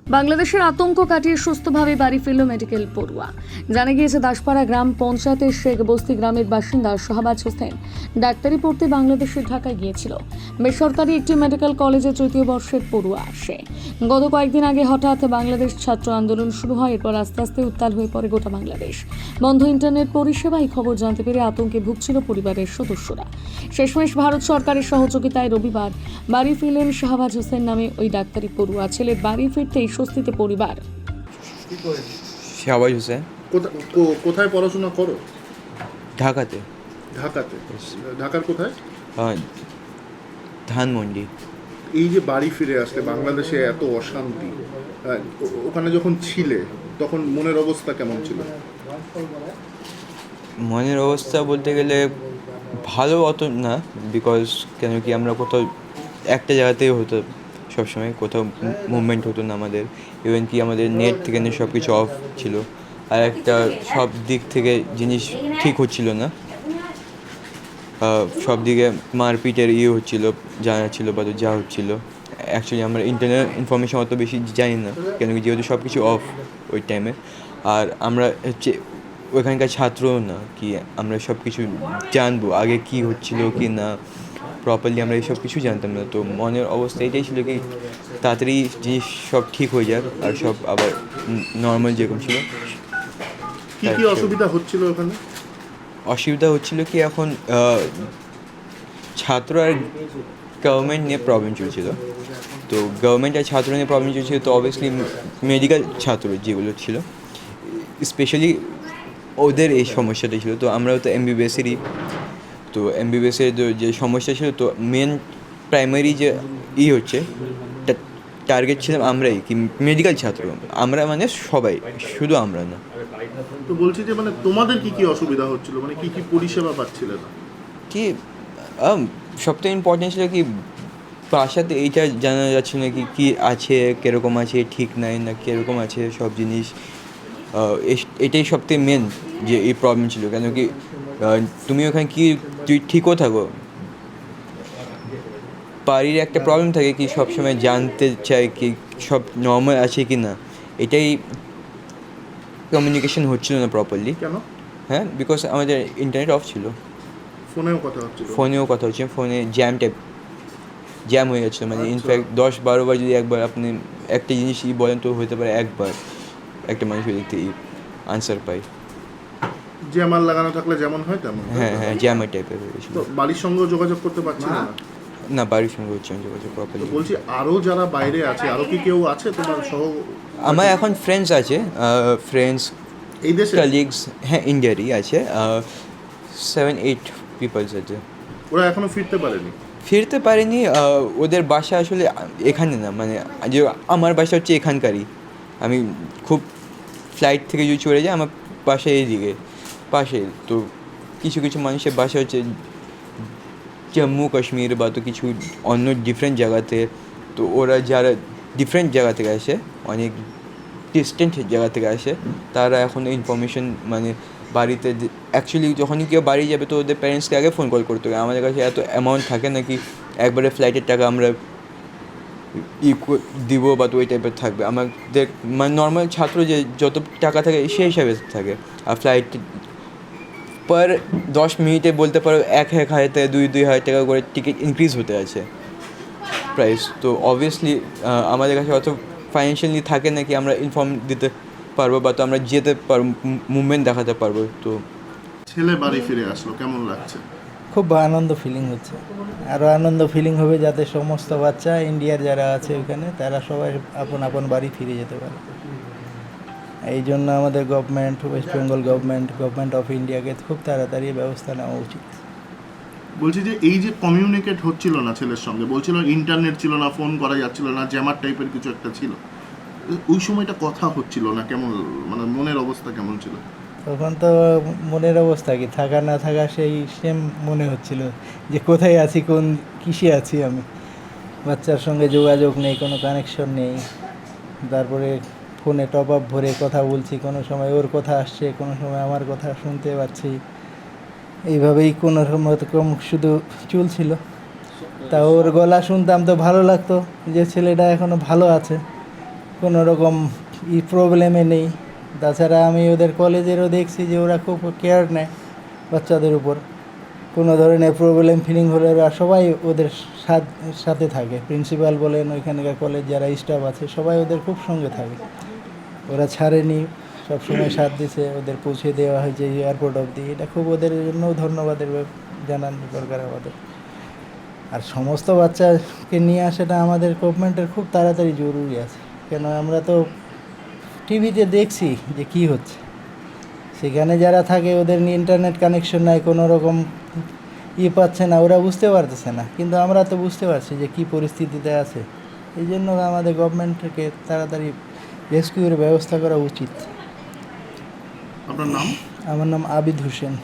বাংলাদেশের আতঙ্ক কাটিয়ে সুস্থভাবে বাড়ি ফিরল মেডিকেল পড়ুয়া। জানা গিয়েছে দাসপাড়া গ্রাম পঞ্চায়েতের শেখ বস্তি গ্রামের বাসিন্দা শাহবাজ হোসেন ডাক্তারি পড়তে বাংলাদেশের ঢাকায় গিয়েছিল। বেসরকারি একটি মেডিকেল কলেজে তৃতীয় বর্ষের পড়ুয়া আসে। গত কয়েকদিন আগে হঠাৎ বাংলাদেশ ছাত্র আন্দোলন শুরু হয়। এরপর আস্তে আস্তে উত্তাল হয়ে পড়ে গোটা বাংলাদেশ। বন্ধ ইন্টারনেট পরিষেবা, এই খবর জানতে পেরে আতঙ্কে ভুগছিল পরিবারের সদস্যরা। শেষমেশ ভারত সরকারের সহযোগিতায় রবিবার বাড়ি ফিরলেন শাহবাজ হোসেন নামে ওই ডাক্তারি পড়ুয়া। ছেলের বাড়ি ফিরতেই স্বস্তিতে পরিবার। শাহবাজ হোসেন। কোথায় পড়াশোনা করো? ঢাকাতে। ঢাকাতে? ঢাকার কোথায়? ধানমন্ডি। এই যে বাড়ি ফিরে আসলে, বাংলাদেশে এত অশান্তি, ওখানে যখন ছিলে তখন মনের অবস্থা কেমন ছিল? মনের অবস্থা বলতে গেলে ভালো অত না, বিকজ কেন কি আমরা কোথাও একটা জায়গাতেই হতো সবসময়, কোথাও মুভমেন্ট হতো না আমাদের। ইভেন কি আমাদের নেট থেকে সব কিছু অফ ছিল, আর একটা সব দিক থেকে জিনিস ঠিক হচ্ছিল না। সব দিকে মারপিটের হচ্ছিলো, জানা ছিল বা যা হচ্ছিলো। অ্যাকচুয়ালি আমরা ইন্টারনেট ইনফরমেশন অত বেশি জানি না, কেন কি যেহেতু সব কিছু অফ ওই টাইমে। আর আমরা হচ্ছে ওইখানকার ছাত্রও না কি আমরা সব কিছু জানবো আগে কি হচ্ছিলো কি না, প্রপারলি আমরা এইসব কিছু জানতাম না। তো মনের অবস্থা এটাই ছিল কি তাড়াতাড়ি জিনিস সব ঠিক হয়ে যাক আর সব আবার নর্মাল যেরকম ছিল। কি কি অসুবিধা হচ্ছিল ওখানে? অসুবিধা হচ্ছিল কি এখন ছাত্র আর গভর্নমেন্ট নিয়ে প্রবলেম চলছিল। তো গভর্নমেন্ট আর ছাত্র নিয়ে প্রবলেম চলছিল, তো অবভিয়াসলি মেডিকেল ছাত্র যেগুলো ছিল স্পেশালি ওদের এই সমস্যাটা ছিল। তো আমরাও তো এমবিবিএসেরই, তো এমবিবিএসের যে সমস্যা ছিল, তো মেন প্রাইমারি যে হচ্ছে টার্গেট ছিলাম আমরাই, কি মেডিকেল ছাত্র আমরা, মানে সবাই, শুধু আমরা না। তো বলছি যে মানে তোমাদের কি কি অসুবিধা হচ্ছিল, মানে কি কি পরিষেবা পাচ্ছিলে না? কি সবথেকে ইম্পর্টেন্ট ছিল কি বাসাতে এইটা জানা যাচ্ছে না কি কী আছে, কীরকম আছে, ঠিক নাই না কীরকম আছে সব জিনিস। এটাই সবথেকে মেন যে এই প্রবলেম ছিল, কেন কি তুমি ওখানে কি তুই ঠিকও থাকো, বাড়ির একটা প্রবলেম থাকে কি সবসময় জানতে চাই কি সব নর্মাল আছে কি না। এটাই কমিউনিকেশন হচ্ছিল না প্রপারলি। কেন? হ্যাঁ, বিকজ আমাদের ইন্টারনেট অফ ছিল। ফোনেও কথা হচ্ছিল? ফোনেও কথা হচ্ছে, ফোনে জ্যাম হয়ে যাচ্ছে, মানে ইনফ্যাক্ট 10-12 বার যদি একবার আপনি একটা জিনিস বলেন তো হতে পারে একবার একটা মানুষের দিক থেকে আনসার পাই। জ্যামার লাগানো থাকলে যেমন হয় তেমন? হ্যাঁ, জ্যামার টাইপের হয়ে গেছিল। তো বাড়ির সঙ্গেও যোগাযোগ করতে পারছি না? না, বাড়ির সঙ্গে হচ্ছে যোগাযোগ প্রপারলি। বলছি আরও যারা বাইরে আছে, আরও কি কেউ আছে তোমার সহ? আমার এখন ফ্রেন্ডস আছে, ফ্রেন্ডস এই দেশে কলিগস, হ্যাঁ ইন্ডিয়ারই আছে, 7-8 পিপলস আছে। ওরা এখনো ফিরতে পারেনি। ওদের বাসা আসলে এখানে না, মানে যে আমার বাসা হচ্ছে এখানকারই। আমি খুব ফ্লাইট থেকে যদি চলে যাই আমার বাসা এইদিকে পাশে। তো কিছু কিছু মানুষের বাসা হচ্ছে জম্মু কাশ্মীর বা তো কিছু অন্য ডিফারেন্ট জায়গাতে। তো ওরা যারা ডিফারেন্ট জায়গা থেকে আসে, অনেক ডিস্টেন্ট জায়গা থেকে আসে, তারা এখন ইনফরমেশন মানে বাড়িতে অ্যাকচুয়ালি যখনই কেউ বাড়ি যাবে তো ওদের প্যারেন্টসকে আগে ফোন কল করতে হবে। আমাদের কাছে এত অ্যামাউন্ট থাকে না কি একবারে ফ্লাইটের টাকা আমরা দিব বা তো ওই টাইপের থাকবে। আমাদের মানে নর্মাল ছাত্র যে যত টাকা থাকে সেই হিসাবে থাকে। আর ফ্লাইট পার 10 মিনিটে বলতে পারো 1,000 থেকে 2,000 টাকা করে টিকিট ইনক্রিজ হতে আছে প্রাইস। তো অবভিয়াসলি আমাদের কাছে অত ফাইন্যান্সিয়ালি থাকে না কি আমরা ইনফর্ম দিতে পারবো বা তো আমরা যেতে পারবো, মুভমেন্ট দেখাতে পারবো। তো ছেলে বাড়ি ফিরে আসলো, কেমন লাগছে? খুব আনন্দ ফিলিং হচ্ছে। আরও আনন্দ ফিলিং হবে যাতে সমস্ত বাচ্চা ইন্ডিয়ার যারা আছে ওখানে তারা সবাই আপন আপন বাড়ি ফিরে যেতে পারে। এই জন্য আমাদের government, West Bengal government of ইন্ডিয়াকে খুব তাড়াতাড়ি ব্যবস্থা নেওয়া উচিত। বলছি যে এই যে কমিউনিকেট হচ্ছিল না ছেলের সঙ্গে, বলছিল ইন্টারনেট ছিল না, ফোন করা যাচ্ছিল না, জ্যামার টাইপের কিছু একটা ছিল, ওই সময়টা কথা হচ্ছিল না, কেমন মানে মনের অবস্থা কেমন ছিল? তখন তো মনের অবস্থা কি থাকা না থাকা সেই সেম মনে হচ্ছিল যে কোথায় আছি, কোন কিসে আছি আমি। বাচ্চার সঙ্গে যোগাযোগ নেই, কোনো কানেকশন নেই। তারপরে ফোনে টপ আপ ভরে কথা বলছি, কোনো সময় ওর কথা আসছে, কোনো সময় আমার কথা শুনতে পাচ্ছি। এইভাবেই কোনো রকম শুধু চলছিল। তা ওর গলা শুনতাম তো ভালো লাগতো যে ছেলেটা এখনও ভালো আছে। কোনো রকম প্রবলেমে নেই। তাছাড়া আমি ওদের কলেজেরও দেখছি যে ওরা খুব কেয়ার নেয় বাচ্চাদের উপর। কোনো ধরনের প্রবলেম ফিলিং হলে ওরা সবাই ওদের সাথে থাকে, প্রিন্সিপাল বলেন ওইখানকার কলেজ যারা স্টাফ আছে সবাই ওদের খুব সঙ্গে থাকে, ওরা ছাড়েনি, সবসময় সাথ দিছে, ওদের পৌঁছে দেওয়া হয়েছে এয়ারপোর্ট অবধি। এটা খুব ওদের জন্যও ধন্যবাদের জানান দরকার আমাদের। আর সমস্ত বাচ্চাকে নিয়ে আসাটা আমাদের গভর্নমেন্টের খুব তাড়াতাড়ি জরুরি আছে, কেন আমরা তো টিভিতে দেখছি যে কী হচ্ছে, সেখানে যারা থাকে ওদের ইন্টারনেট কানেকশন নাই, কোনো রকম পাচ্ছে না, ওরা বুঝতে পারতেছে না, কিন্তু আমরা তো বুঝতে পারছি যে কী পরিস্থিতিতে আছে। এই জন্য আমাদের গভর্নমেন্টকে তাড়াতাড়ি রেস্কিউর ব্যবস্থা করা উচিত। আপনার নাম? আমার নাম আবিদ হোসেন।